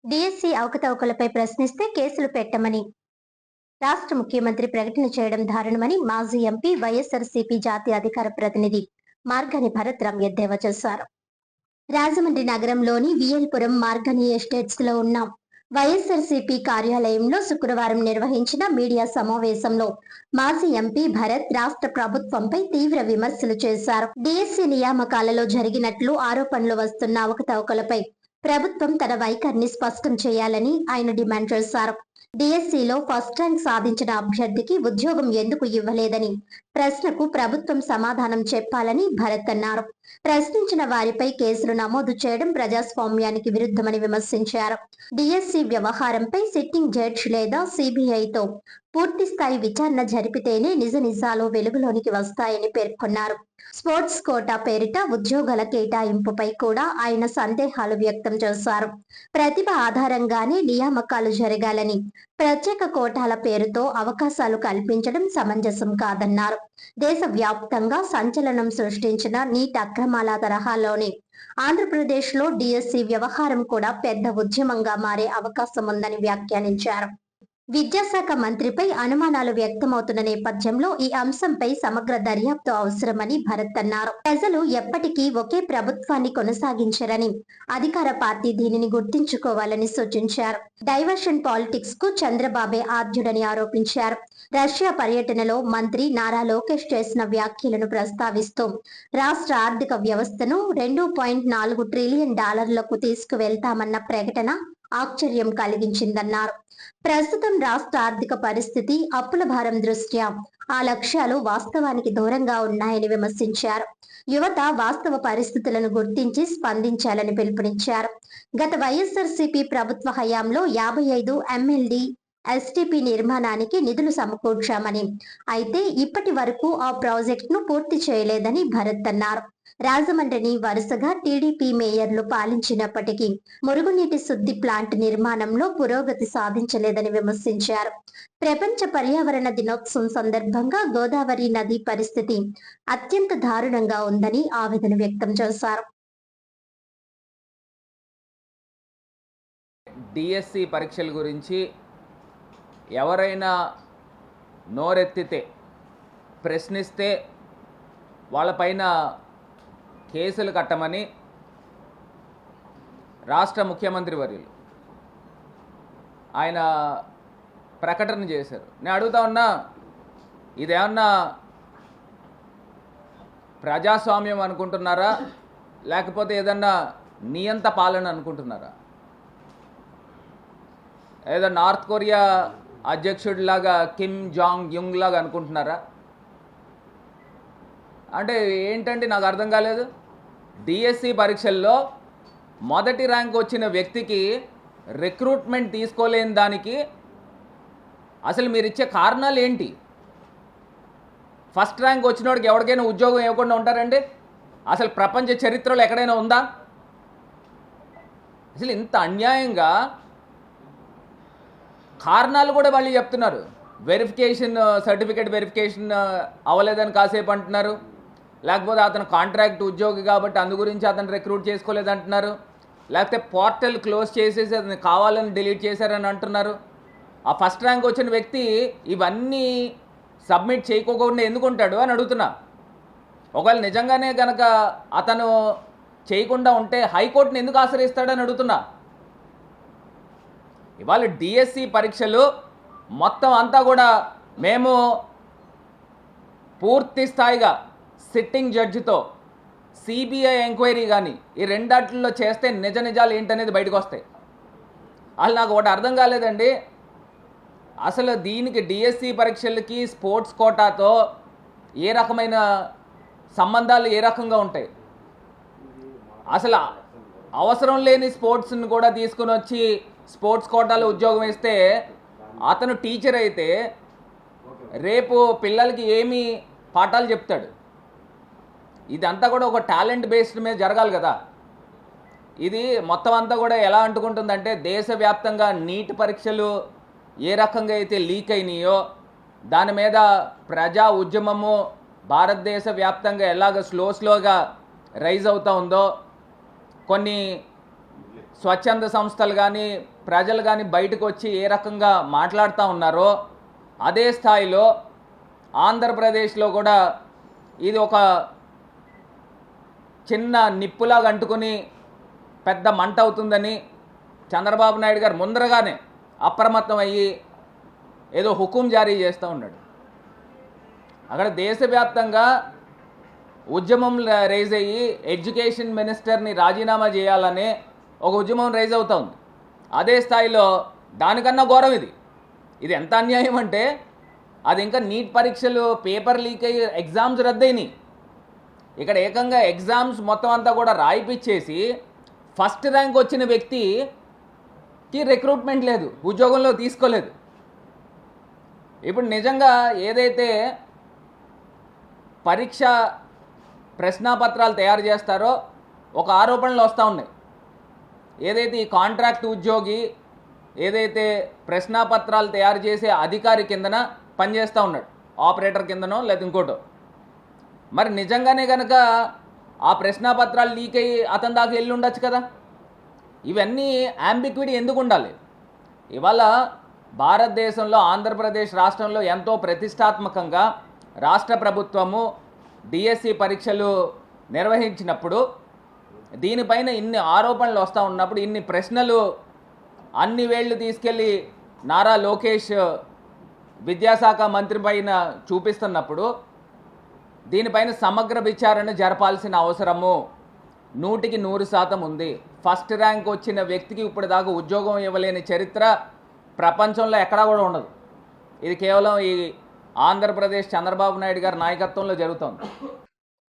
DSC అవకతవకలపై ప్రశ్నిస్తే కేసులు పెట్టమని రాష్ట్ర ముఖ్యమంత్రి ప్రకటన చేయడం దారుణమని మాజీ ఎంపీ వైఎస్ఆర్సీపీ జాతీయ అధికార ప్రతినిధి మార్గని భరత్ రామ్ ఎద్దేవా చేశారు. రాజమండ్రి నగరంలోని విఎల్పురం మార్గని ఎస్టేట్స్ లో ఉన్న వైఎస్ఆర్సీపీ కార్యాలయంలో శుక్రవారం నిర్వహించిన మీడియా సమావేశంలో మాజీ ఎంపీ భరత్ రాష్ట్ర ప్రభుత్వంపై తీవ్ర విమర్శలు చేశారు. డిఎస్సి నియామకాలలో జరిగినట్లు ఆరోపణలు వస్తున్న అవకతవకలపై ప్రభుత్వం తన వైఖరిని స్పష్టం చేయాలని ఆయన డిమాండ్ చేశారు. డిఎస్సిలో ఫస్ట్ ర్యాంక్ సాధించిన అభ్యర్థికి ఉద్యోగం ఎందుకు ఇవ్వలేదని ప్రశ్నకు ప్రభుత్వం సమాధానం చెప్పాలని భరత్ అన్నారు. ప్రశ్నించిన వారిపై కేసులు నమోదు చేయడం ప్రజాస్వామ్యానికి విరుద్ధమని విమర్శించారు. డిఎస్సి వ్యవహారంపై సిట్టింగ్ జడ్జి లేదా సిబిఐతో పూర్తి స్థాయి విచారణ జరిపితేనే నిజ నిజాలు వెలుగులోనికి వస్తాయని పేర్కొన్నారు. స్పోర్ట్స్ కోటా పేరిట ఉద్యోగాల కేటాయింపుపై కూడా ఆయన సందేహాలు వ్యక్తం చేశారు. ప్రతిభ ఆధారంగానే నియామకాలు జరగాలని, ప్రత్యేక కోటాల పేరుతో అవకాశాలు కల్పించడం సమంజసం కాదన్నారు. దేశవ్యాప్తంగా సంచలనం సృష్టించిన నీట్ అక్రమాల తరహాలోనే ఆంధ్రప్రదేశ్ లో డిఎస్సి వ్యవహారం కూడా పెద్ద ఉద్యమంగా మారే అవకాశం ఉందని వ్యాఖ్యానించారు. విద్యాశాఖ మంత్రిపై అనుమానాలు వ్యక్తమవుతున్న నేపథ్యంలో ఈ అంశంపై సమగ్ర దర్యాప్తు అవసరమని భరత్ అన్నారు. ప్రజలు ఎప్పటికీ ఒకే ప్రభుత్వాన్ని కొనసాగించరని, అధికార పార్టీ దీనిని గుర్తించుకోవాలని సూచించారు. డైవర్షన్ పాలిటిక్స్ కు చంద్రబాబే ఆద్యుడని ఆరోపించారు. రష్యా పర్యటనలో మంత్రి నారా లోకేష్ చేసిన వ్యాఖ్యలను ప్రస్తావిస్తూ రాష్ట్ర ఆర్థిక వ్యవస్థను $2.4 ట్రిలియన్ తీసుకువెళ్తామన్న ప్రకటన ఆశ్చర్యం కలిగించిందన్నారు. ప్రస్తుతం రాష్ట్ర ఆర్థిక పరిస్థితి, అప్పుల భారం దృష్ట్యా ఆ లక్ష్యాలు వాస్తవానికి దూరంగా ఉన్నాయని విమర్శించారు. యువత వాస్తవ పరిస్థితులను గుర్తించి స్పందించాలని పిలుపునిచ్చారు. గత వైఎస్ఆర్సీపీ ప్రభుత్వ హయాంలో 55 MLD ఎస్టీపీ నిర్మాణానికి నిధులు సమకూర్చామని, అయితే ఇప్పటి వరకు ఆ ప్రాజెక్టును పూర్తి చేయలేదని భరత్ అన్నారు. రాజమండ్రిని వరుసగా టీడీపీ మేయర్లు పాలించినప్పటికీ మురుగునీటి శుద్ధి ప్లాంట్ నిర్మాణంలో పురోగతి సాధించలేదని విమర్శించారు. ప్రపంచ పర్యావరణ దినోత్సవం సందర్భంగా గోదావరి నది పరిస్థితి అత్యంత దారుణంగా ఉందని ఆవేదన వ్యక్తం చేశారు. డిఎస్సి పరీక్షల గురించి ఎవరైనా నోరెత్తితే, ప్రశ్నిస్తే వాళ్ళపైన కేసులు కట్టమని రాష్ట్ర ముఖ్యమంత్రి వర్యులు ఆయన ప్రకటన చేశారు. నేను అడుగుతా ఉన్నా, ఇదేమన్నా ప్రజాస్వామ్యం అనుకుంటున్నారా, లేకపోతే ఏదన్నా నియంత పాలన అనుకుంటున్నారా? ఏదో నార్త్ కొరియా అధ్యక్షుడిలాగా కిమ్ జాంగ్ యుంగ్ లాగా అనుకుంటున్నారా? అంటే ఏంటంటే నాకు అర్థం కాలేదు. డిఎస్సి పరీక్షల్లో మొదటి ర్యాంక్ వచ్చిన వ్యక్తికి రిక్రూట్మెంట్ తీసుకోలేని దానికి అసలు మీరు ఇచ్చే కారణాలు ఏంటి? ఫస్ట్ ర్యాంక్ వచ్చినోడికి ఎవరికైనా ఉద్యోగం ఇవ్వకుండా ఉంటారండి? అసలు ప్రపంచ చరిత్రలో ఎక్కడైనా ఉందా? అసలు ఇంత అన్యాయంగా కారణాలు కూడా వాళ్ళు చెప్తున్నారు. వెరిఫికేషన్, సర్టిఫికేట్ వెరిఫికేషన్ అవ్వలేదని కాసేపు అంటున్నారు, లేకపోతే అతను కాంట్రాక్ట్ ఉద్యోగి కాబట్టి అందు గురించి అతను రిక్రూట్ చేసుకోలేదంటున్నారు, లేకపోతే పోర్టల్ క్లోజ్ చేసేసి అతను కావాలని డిలీట్ చేశారని అంటున్నారు. ఆ ఫస్ట్ ర్యాంక్ వచ్చిన వ్యక్తి ఇవన్నీ సబ్మిట్ చేయకోకుండా ఎందుకు ఉంటాడు అని అడుగుతున్నా. ఒకవేళ నిజంగానే కనుక అతను చేయకుండా ఉంటే హైకోర్టుని ఎందుకు ఆశ్రయిస్తాడని అడుగుతున్నా. ఇవాళ డిఎస్సి పరీక్షలు మొత్తం అంతా కూడా మేము పూర్తి స్థాయిగా సిట్టింగ్ జడ్జితో సిబిఐ ఎంక్వైరీ కానీ ఈ రెండాటిల్లో చేస్తే నిజ నిజాలు ఏంటనేది బయటకు వస్తాయి. అసలు నాకు ఒకటి అర్థం కాలేదండి, అసలు దీనికి డిఎస్సి పరీక్షలకి స్పోర్ట్స్ కోటాతో ఏ రకమైన సంబంధాలు ఏ రకంగా ఉంటాయి? అసలు అవసరం లేని స్పోర్ట్స్ని కూడా తీసుకుని వచ్చి స్పోర్ట్స్ కోటాలో ఉద్యోగం ఇస్తే అతను టీచర్ అయితే రేపు పిల్లలకి ఏమి పాఠాలు చెప్తాడు? ఇదంతా కూడా ఒక టాలెంట్ బేస్డ్ మీద జరగాలి కదా. ఇది మొత్తం అంతా కూడా ఎలా అంటుకుంటుందంటే, దేశవ్యాప్తంగా నీట్ పరీక్షలు ఏ రకంగా అయితే లీక్ అయినాయో దాని మీద ప్రజా ఉద్యమము భారతదేశ వ్యాప్తంగా ఎలాగ స్లోగా రైజ్ అవుతూ ఉందో, కొన్ని స్వచ్ఛంద సంస్థలు కానీ ప్రజలు కానీ బయటకు వచ్చి ఏ రకంగా మాట్లాడుతూ ఉన్నారో అదే స్థాయిలో ఆంధ్రప్రదేశ్లో కూడా ఇది ఒక చిన్న నిప్పులాగా అంటుకుని పెద్ద మంట అవుతుందని చంద్రబాబు నాయుడు గారు ముందరగానే అప్రమత్తం అయ్యి ఏదో హుకుం జారీ చేస్తూ ఉన్నాడు. అక్కడ దేశవ్యాప్తంగా ఉద్యమం రైజ్ అయ్యి ఎడ్యుకేషన్ మినిస్టర్ని రాజీనామా చేయాలని ఒక ఉద్యమం రైజ్ అవుతూ ఉంది. అదే స్థాయిలో దానికన్నా ఘోరం ఇది ఎంత అన్యాయం అంటే అది ఇంకా నీట్ పరీక్షలు పేపర్ లీక్ అయ్యి ఎగ్జామ్స్ రద్దయినాయి. ఇక్కడ ఏకంగా ఎగ్జామ్స్ మొత్తం అంతా కూడా రాయిపిచ్చేసి ఫస్ట్ ర్యాంక్ వచ్చిన వ్యక్తికి రిక్రూట్మెంట్ లేదు, ఉద్యోగంలో తీసుకోలేదు. ఇప్పుడు నిజంగా ఏదైతే పరీక్ష ప్రశ్నాపత్రాలు తయారు చేస్తారో ఒక ఆరోపణలు వస్తూ ఉన్నాయి. ఏదైతే ఈ కాంట్రాక్ట్ ఉద్యోగి ఏదైతే ప్రశ్నాపత్రాలు తయారు చేసే అధికారి కిందన పనిచేస్తూ ఉన్నాడు, ఆపరేటర్ కిందనో లేదా ఇంకోటో, మరి నిజంగానే కనుక ఆ ప్రశ్నాపత్రాలు లీక్ అయ్యి అతని దాకా వెళ్ళి ఉండొచ్చు కదా. ఇవన్నీ యాంబిక్విటీ ఎందుకు ఉండాలి? ఇవాళ భారతదేశంలో ఆంధ్రప్రదేశ్ రాష్ట్రంలో ఎంతో ప్రతిష్టాత్మకంగా రాష్ట్ర ప్రభుత్వము డిఎస్సి పరీక్షలు నిర్వహించినప్పుడు దీనిపైన ఇన్ని ఆరోపణలు వస్తూ ఉన్నప్పుడు, ఇన్ని ప్రశ్నలు అన్ని వేళ్ళు తీసుకెళ్ళి నారా లోకేష్ విద్యాశాఖ మంత్రి పైన చూపిస్తున్నప్పుడు దీనిపైన సమగ్ర విచారణ జరపాల్సిన అవసరము 100% ఉంది. ఫస్ట్ ర్యాంక్ వచ్చిన వ్యక్తికి ఇప్పుడు దాకా ఉద్యోగం ఇవ్వలేని చరిత్ర ప్రపంచంలో ఎక్కడా కూడా ఉండదు. ఇది కేవలం ఈ ఆంధ్రప్రదేశ్ చంద్రబాబు నాయుడు గారి నాయకత్వంలో జరుగుతోంది.